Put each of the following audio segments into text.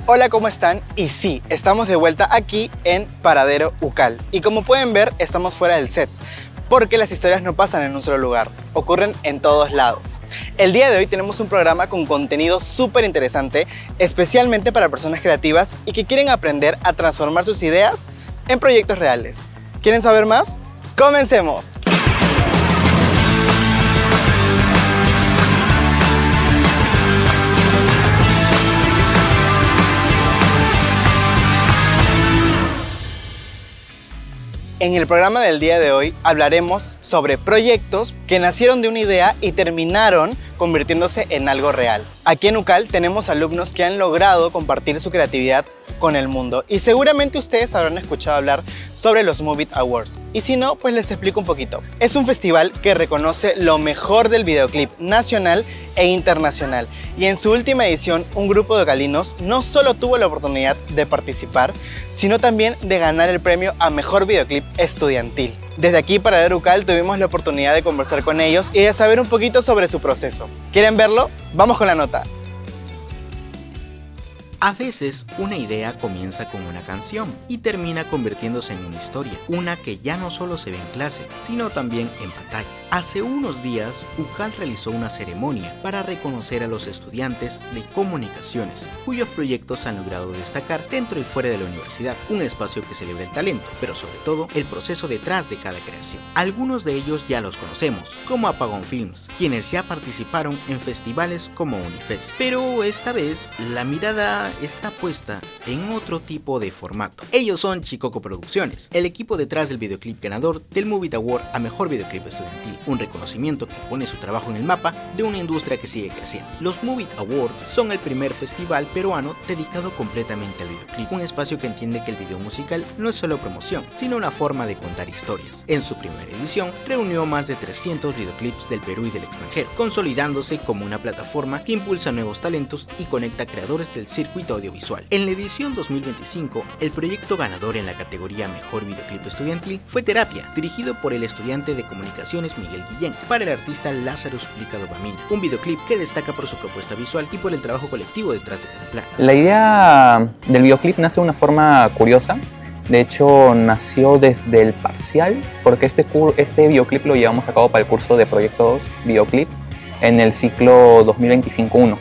Hola, ¿cómo están? Y sí, estamos de vuelta aquí en Paradero UCAL. Y como pueden ver, estamos fuera del set, porque las historias no pasan en un solo lugar, ocurren en todos lados. El día de hoy tenemos un programa con contenido súper interesante, especialmente para personas creativas y que quieren aprender a transformar sus ideas en proyectos reales. ¿Quieren saber más? ¡Comencemos! En el programa del día de hoy hablaremos sobre proyectos que nacieron de una idea y terminaron convirtiéndose en algo real. Aquí en UCAL tenemos alumnos que han logrado compartir su creatividad con el mundo y seguramente ustedes habrán escuchado hablar sobre los Movie Awards. Y si no, pues les explico un poquito. Es un festival que reconoce lo mejor del videoclip nacional e internacional. Y en su última edición, un grupo de UCALinos no solo tuvo la oportunidad de participar, sino también de ganar el premio a Mejor Videoclip Estudiantil. Desde aquí, Paradero UCAL, tuvimos la oportunidad de conversar con ellos y de saber un poquito sobre su proceso. ¿Quieren verlo? Vamos con la nota. A veces, una idea comienza con una canción y termina convirtiéndose en una historia, una que ya no solo se ve en clase, sino también en pantalla. Hace unos días, UCAL realizó una ceremonia para reconocer a los estudiantes de comunicaciones, cuyos proyectos han logrado destacar dentro y fuera de la universidad, un espacio que celebra el talento, pero sobre todo el proceso detrás de cada creación. Algunos de ellos ya los conocemos, como Apagón Films, quienes ya participaron en festivales como Unifest, pero esta vez la mirada está puesta en otro tipo de formato. Ellos son Chicoco Producciones, el equipo detrás del videoclip ganador del Movie Award a Mejor Videoclip Estudiantil, un reconocimiento que pone su trabajo en el mapa de una industria que sigue creciendo. Los Movie Awards son el primer festival peruano dedicado completamente al videoclip, un espacio que entiende que el video musical no es solo promoción, sino una forma de contar historias. En su primera edición, reunió más de 300 videoclips del Perú y del extranjero, consolidándose como una plataforma que impulsa nuevos talentos y conecta creadores del circuito audiovisual. En la edición 2025, el proyecto ganador en la categoría Mejor Videoclip Estudiantil fue Terapia, dirigido por el estudiante de comunicaciones Miguel Guillén, para el artista Lázaro Suplica Dopamina, un videoclip que destaca por su propuesta visual y por el trabajo colectivo detrás de cada plano. La idea del videoclip nace de una forma curiosa. De hecho, nació desde el parcial, porque este videoclip lo llevamos a cabo para el curso de proyectos videoclip en el ciclo 2025-1.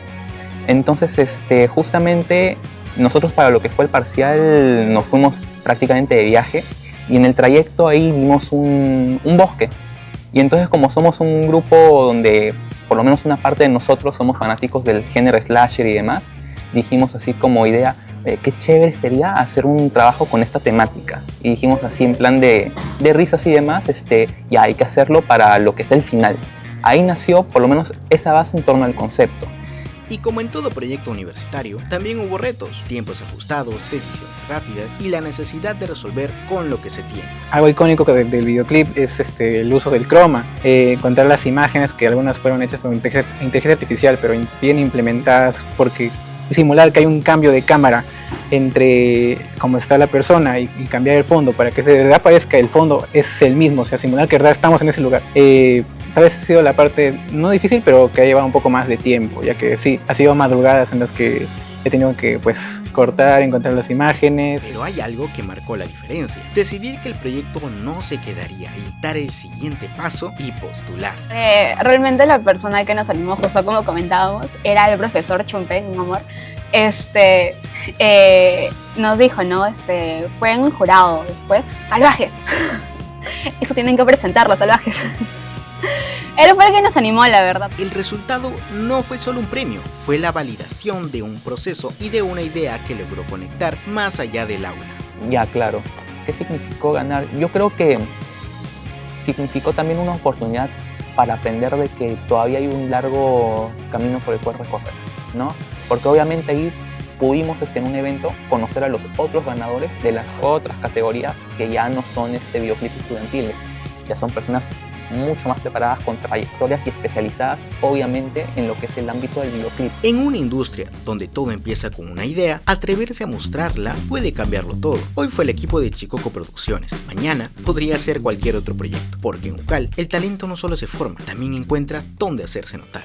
Entonces, justamente nosotros para lo que fue el parcial nos fuimos prácticamente de viaje y en el trayecto ahí vimos un bosque. Y entonces, como somos un grupo donde por lo menos una parte de nosotros somos fanáticos del género slasher y demás, dijimos así como idea, qué chévere sería hacer un trabajo con esta temática. Y dijimos así en plan de risas y demás, ya hay que hacerlo para lo que es el final. Ahí nació por lo menos esa base en torno al concepto. Y como en todo proyecto universitario, también hubo retos, tiempos ajustados, decisiones rápidas y la necesidad de resolver con lo que se tiene. Algo icónico del videoclip es el uso del croma, contar las imágenes que algunas fueron hechas con inteligencia artificial, pero bien implementadas, porque simular que hay un cambio de cámara entre cómo está la persona y cambiar el fondo para que de verdad parezca el fondo es el mismo, o sea, simular que de verdad estamos en ese lugar. Tal vez ha sido la parte no difícil, pero que ha llevado un poco más de tiempo, ya que sí, ha sido madrugadas en las que he tenido que cortar, encontrar las imágenes. Pero hay algo que marcó la diferencia: decidir que el proyecto no se quedaría ahí, dar el siguiente paso y postular. Realmente la persona que nos animó, justo como comentábamos, era el profesor Chumpen, un amor. Nos dijo, ¿no? Fue en un jurado después, salvajes. Eso tienen que presentarlo, salvajes. Él fue el que nos animó, la verdad. El resultado no fue solo un premio, fue la validación de un proceso y de una idea que logró conectar más allá del aula. Ya, claro. ¿Qué significó ganar? Yo creo que significó también una oportunidad para aprender de que todavía hay un largo camino por el cual recorrer, ¿no? Porque obviamente ahí pudimos en un evento conocer a los otros ganadores de las otras categorías que ya no son videoclips estudiantiles. Ya son personas mucho más preparadas, con trayectorias y especializadas obviamente en lo que es el ámbito del videoclip. En una industria donde todo empieza con una idea, atreverse a mostrarla puede cambiarlo todo. Hoy fue el equipo de Chicoco Producciones, mañana podría ser cualquier otro proyecto, porque en UCAL el talento no solo se forma, también encuentra dónde hacerse notar.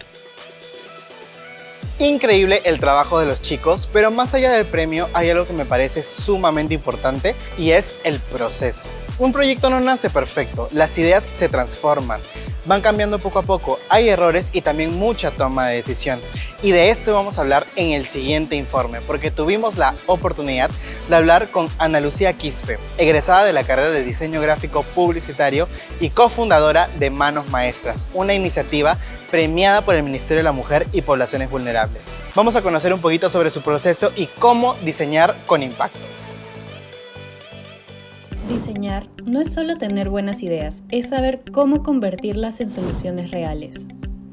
Increíble el trabajo de los chicos, pero más allá del premio hay algo que me parece sumamente importante y es el proceso. Un proyecto no nace perfecto, las ideas se transforman, van cambiando poco a poco, hay errores y también mucha toma de decisión. Y de esto vamos a hablar en el siguiente informe, porque tuvimos la oportunidad de hablar con Ana Lucía Quispe, egresada de la carrera de Diseño Gráfico Publicitario y cofundadora de Manos Maestras, una iniciativa premiada por el Ministerio de la Mujer y Poblaciones Vulnerables. Vamos a conocer un poquito sobre su proceso y cómo diseñar con impacto. Diseñar no es solo tener buenas ideas, es saber cómo convertirlas en soluciones reales.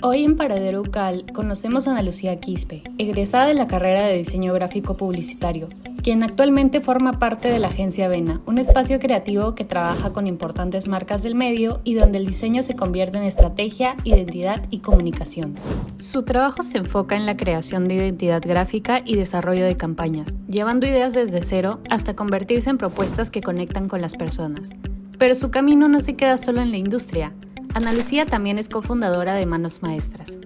Hoy en Paradero UCAL conocemos a Ana Lucía Quispe, egresada de la carrera de Diseño Gráfico Publicitario, quien actualmente forma parte de la agencia Vena, un espacio creativo que trabaja con importantes marcas del medio y donde el diseño se convierte en estrategia, identidad y comunicación. Su trabajo se enfoca en la creación de identidad gráfica y desarrollo de campañas, llevando ideas desde cero hasta convertirse en propuestas que conectan con las personas. Pero su camino no se queda solo en la industria. Ana Lucía también es cofundadora de Manos Maestras,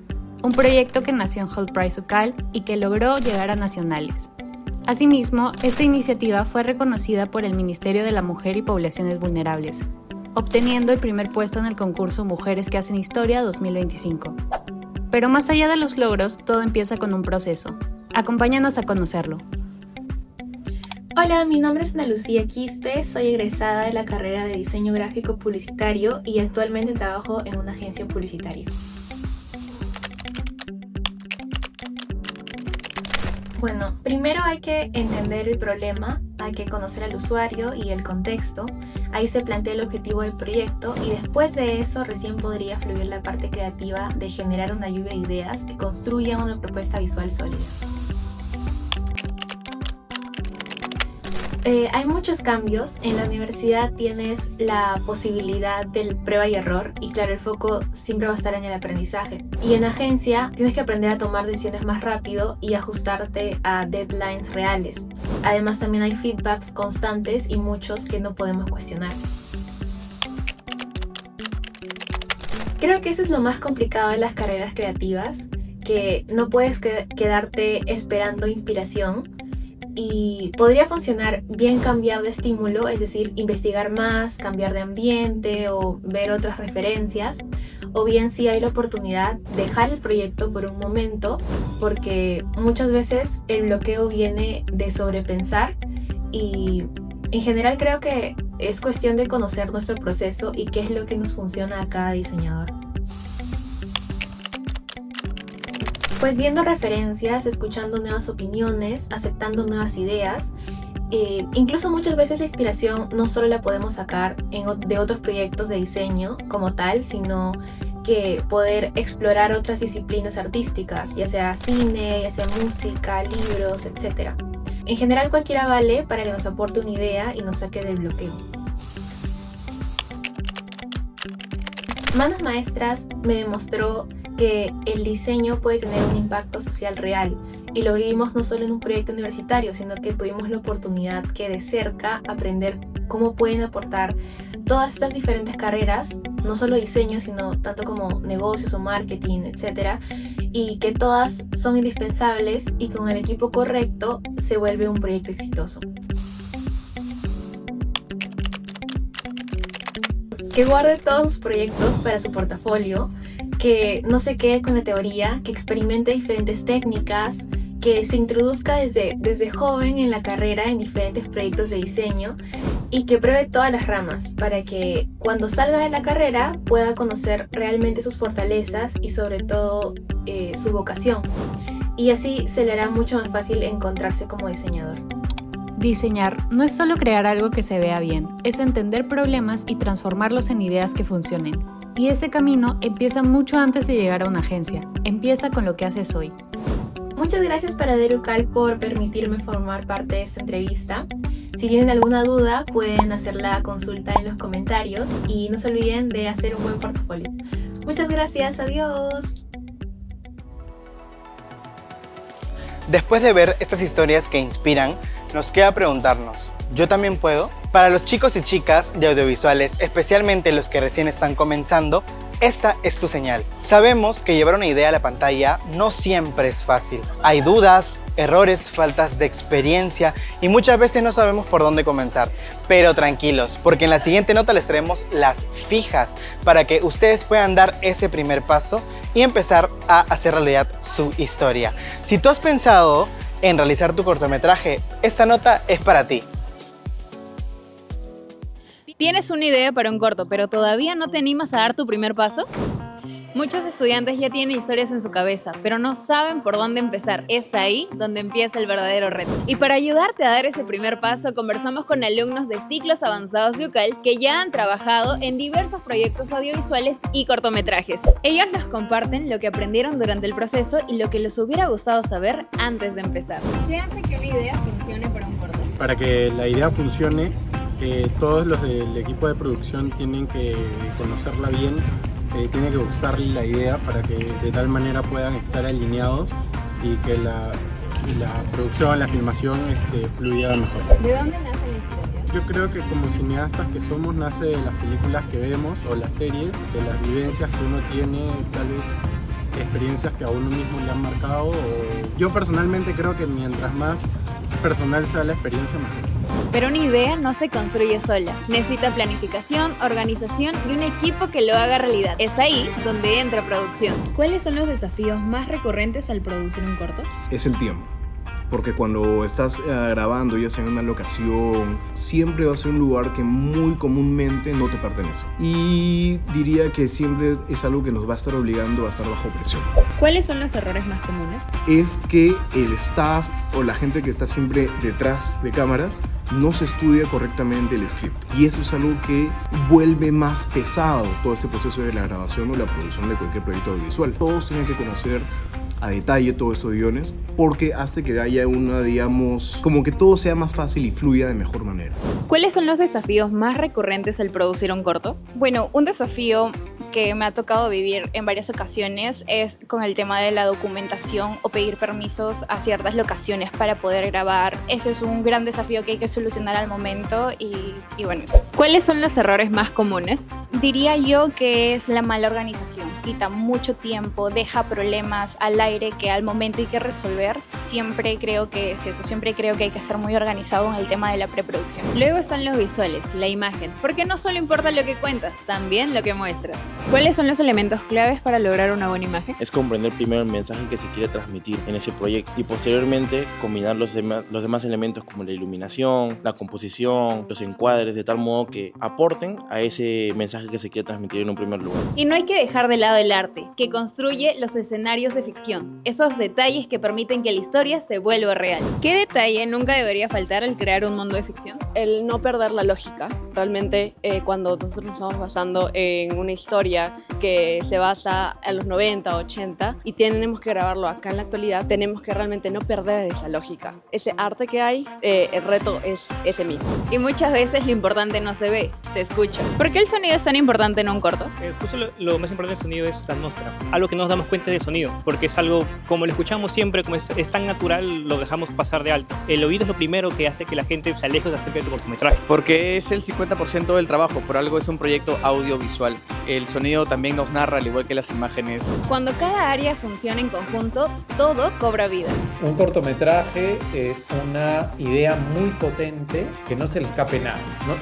un proyecto que nació en Hall Price UCAL y que logró llegar a nacionales. Asimismo, esta iniciativa fue reconocida por el Ministerio de la Mujer y Poblaciones Vulnerables, obteniendo el primer puesto en el concurso Mujeres que hacen historia 2025. Pero más allá de los logros, todo empieza con un proceso. Acompáñanos a conocerlo. Hola, mi nombre es Ana Lucía Quispe, soy egresada de la carrera de Diseño Gráfico Publicitario y actualmente trabajo en una agencia publicitaria. Bueno, primero hay que entender el problema, hay que conocer al usuario y el contexto, ahí se plantea el objetivo del proyecto y después de eso recién podría fluir la parte creativa de generar una lluvia de ideas que construyan una propuesta visual sólida. Hay muchos cambios. En la universidad tienes la posibilidad del prueba y error y claro, el foco siempre va a estar en el aprendizaje. Y en agencia tienes que aprender a tomar decisiones más rápido y ajustarte a deadlines reales. Además también hay feedbacks constantes y muchos que no podemos cuestionar. Creo que eso es lo más complicado de las carreras creativas, que no puedes quedarte esperando inspiración. Y podría funcionar bien cambiar de estímulo, es decir, investigar más, cambiar de ambiente o ver otras referencias, o bien si hay la oportunidad dejar el proyecto por un momento, porque muchas veces el bloqueo viene de sobrepensar y en general creo que es cuestión de conocer nuestro proceso y qué es lo que nos funciona a cada diseñador. Pues viendo referencias, escuchando nuevas opiniones, aceptando nuevas ideas, incluso muchas veces la inspiración no solo la podemos sacar de otros proyectos de diseño como tal, sino que poder explorar otras disciplinas artísticas, ya sea cine, ya sea música, libros, etc. En general cualquiera vale para que nos aporte una idea y nos saque del bloqueo. Manos Maestras me demostró que el diseño puede tener un impacto social real y lo vivimos no solo en un proyecto universitario, sino que tuvimos la oportunidad que de cerca aprender cómo pueden aportar todas estas diferentes carreras, no solo diseño, sino tanto como negocios o marketing, etc. Y que todas son indispensables y con el equipo correcto se vuelve un proyecto exitoso. Que guarde todos sus proyectos para su portafolio, que no se quede con la teoría, que experimente diferentes técnicas, que se introduzca desde joven en la carrera en diferentes proyectos de diseño y que pruebe todas las ramas para que cuando salga de la carrera pueda conocer realmente sus fortalezas y sobre todo su vocación. Y así se le hará mucho más fácil encontrarse como diseñador. Diseñar no es solo crear algo que se vea bien, es entender problemas y transformarlos en ideas que funcionen. Y ese camino empieza mucho antes de llegar a una agencia, empieza con lo que haces hoy. Muchas gracias Paradero UCAL por permitirme formar parte de esta entrevista. Si tienen alguna duda pueden hacer la consulta en los comentarios y no se olviden de hacer un buen portafolio. Muchas gracias, adiós. Después de ver estas historias que inspiran, nos queda preguntarnos, ¿yo también puedo? Para los chicos y chicas de audiovisuales, especialmente los que recién están comenzando, esta es tu señal. Sabemos que llevar una idea a la pantalla no siempre es fácil. Hay dudas, errores, faltas de experiencia y muchas veces no sabemos por dónde comenzar. Pero tranquilos, porque en la siguiente nota les traemos las fijas para que ustedes puedan dar ese primer paso y empezar a hacer realidad su historia. Si tú has pensado en realizar tu cortometraje, esta nota es para ti. ¿Tienes una idea para un corto, pero todavía no te animas a dar tu primer paso? Muchos estudiantes ya tienen historias en su cabeza, pero no saben por dónde empezar. Es ahí donde empieza el verdadero reto. Y para ayudarte a dar ese primer paso, conversamos con alumnos de ciclos avanzados de UCAL que ya han trabajado en diversos proyectos audiovisuales y cortometrajes. Ellos nos comparten lo que aprendieron durante el proceso y lo que les hubiera gustado saber antes de empezar. ¿Qué hace que una idea funcione para un corto? Para que la idea funcione, todos los del equipo de producción tienen que conocerla bien, tiene que gustarle la idea para que de tal manera puedan estar alineados y que la producción, la filmación fluya mejor. ¿De dónde nace la inspiración? Yo creo que como cineastas que somos, nace de las películas que vemos o las series, de las vivencias que uno tiene, tal vez experiencias que a uno mismo le han marcado. Yo personalmente creo que mientras más personal sea la experiencia, mejor. Pero una idea no se construye sola. Necesita planificación, organización y un equipo que lo haga realidad. Es ahí donde entra producción. ¿Cuáles son los desafíos más recurrentes al producir un corto? Es el tiempo. Porque cuando estás grabando, ya sea en una locación, siempre va a ser un lugar que muy comúnmente no te pertenece. Y diría que siempre es algo que nos va a estar obligando a estar bajo presión. ¿Cuáles son los errores más comunes? Es que el staff o la gente que está siempre detrás de cámaras no se estudia correctamente el script. Y eso es algo que vuelve más pesado todo este proceso de la grabación o la producción de cualquier proyecto audiovisual. Todos tienen que conocer a detalle todos estos guiones porque hace que haya una, digamos, como que todo sea más fácil y fluya de mejor manera. ¿Cuáles son los desafíos más recurrentes al producir un corto? Bueno, un desafío que me ha tocado vivir en varias ocasiones es con el tema de la documentación o pedir permisos a ciertas locaciones para poder grabar. Ese es un gran desafío que hay que solucionar al momento y bueno, eso. ¿Cuáles son los errores más comunes? Diría yo que es la mala organización. Quita mucho tiempo, deja problemas al aire que al momento hay que resolver. Siempre creo que es eso, siempre creo que hay que ser muy organizado en el tema de la preproducción. Luego están los visuales, la imagen, porque no solo importa lo que cuentas, también lo que muestras. ¿Cuáles son los elementos claves para lograr una buena imagen? Es comprender primero el mensaje que se quiere transmitir en ese proyecto y posteriormente combinar los demás elementos como la iluminación, la composición, los encuadres, de tal modo que aporten a ese mensaje que se quiere transmitir en un primer lugar. Y no hay que dejar de lado el arte, que construye los escenarios de ficción, esos detalles que permiten que la historia se vuelva real. ¿Qué detalle nunca debería faltar al crear un mundo de ficción? El no perder la lógica. Realmente cuando nosotros nos estamos basando en una historia que se basa en los 90, 80 y tenemos que grabarlo acá en la actualidad, tenemos que realmente no perder esa lógica. Ese arte que hay, el reto es ese mismo. Y muchas veces lo importante no se ve, se escucha. ¿Por qué el sonido es tan importante en un corto? Justo lo más importante del sonido es la atmósfera. Algo que no nos damos cuenta del sonido, porque es algo, como lo escuchamos siempre, como es tan natural, lo dejamos pasar de alto. El oído es lo primero que hace que la gente se aleje acerca de tu cortometraje. Porque es el 50% del trabajo, por algo es un proyecto audiovisual. El sonido también nos narra, al igual que las imágenes. Cuando cada área funciona en conjunto, todo cobra vida. Un cortometraje es una idea muy potente que no se le escape nada.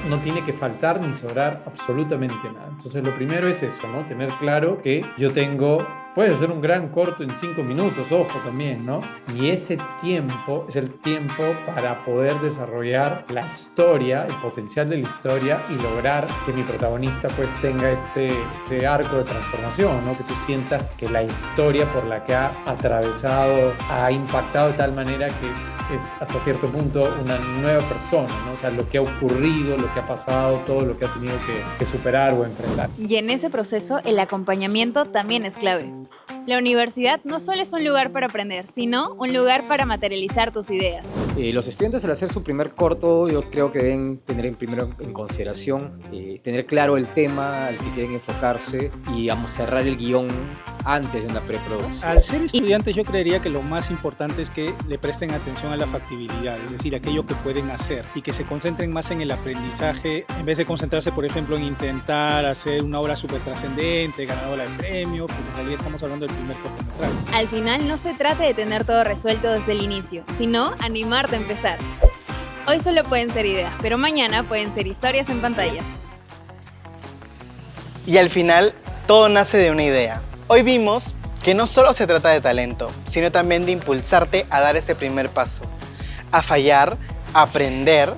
No tiene que faltar ni sobrar absolutamente nada. Entonces lo primero es eso, ¿no? Tener claro que yo tengo... Puede ser un gran corto en 5 minutos, ojo también, ¿no? Y ese tiempo es el tiempo para poder desarrollar la historia, el potencial de la historia y lograr que mi protagonista pues tenga este arco de transformación, ¿no? Que tú sientas que la historia por la que ha atravesado ha impactado de tal manera que es hasta cierto punto una nueva persona, ¿no? O sea, lo que ha ocurrido, lo que ha pasado, todo lo que ha tenido que superar o enfrentar. Y en ese proceso el acompañamiento también es clave. La universidad no solo es un lugar para aprender, sino un lugar para materializar tus ideas. Los estudiantes al hacer su primer corto, yo creo que deben tener primero en consideración tener claro el tema al que quieren enfocarse y cerrar el guión antes de una preproducción. Al ser estudiantes yo creería que lo más importante es que le presten atención a la factibilidad, es decir, aquello que pueden hacer y que se concentren más en el aprendizaje en vez de concentrarse, por ejemplo, en intentar hacer una obra súper trascendente, ganadora del premio, porque en realidad estamos hablando del primer cortometraje. Al final no se trata de tener todo resuelto desde el inicio, sino animarte a empezar. Hoy solo pueden ser ideas, pero mañana pueden ser historias en pantalla. Y al final, todo nace de una idea. Hoy vimos que no solo se trata de talento, sino también de impulsarte a dar ese primer paso, a fallar, a aprender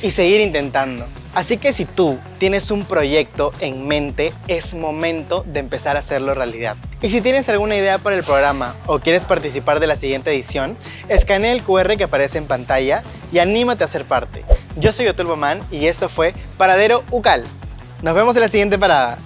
y seguir intentando. Así que si tú tienes un proyecto en mente, es momento de empezar a hacerlo realidad. Y si tienes alguna idea para el programa o quieres participar de la siguiente edición, escanea el QR que aparece en pantalla y anímate a ser parte. Yo soy Otulbo Man y esto fue Paradero UCAL. Nos vemos en la siguiente parada.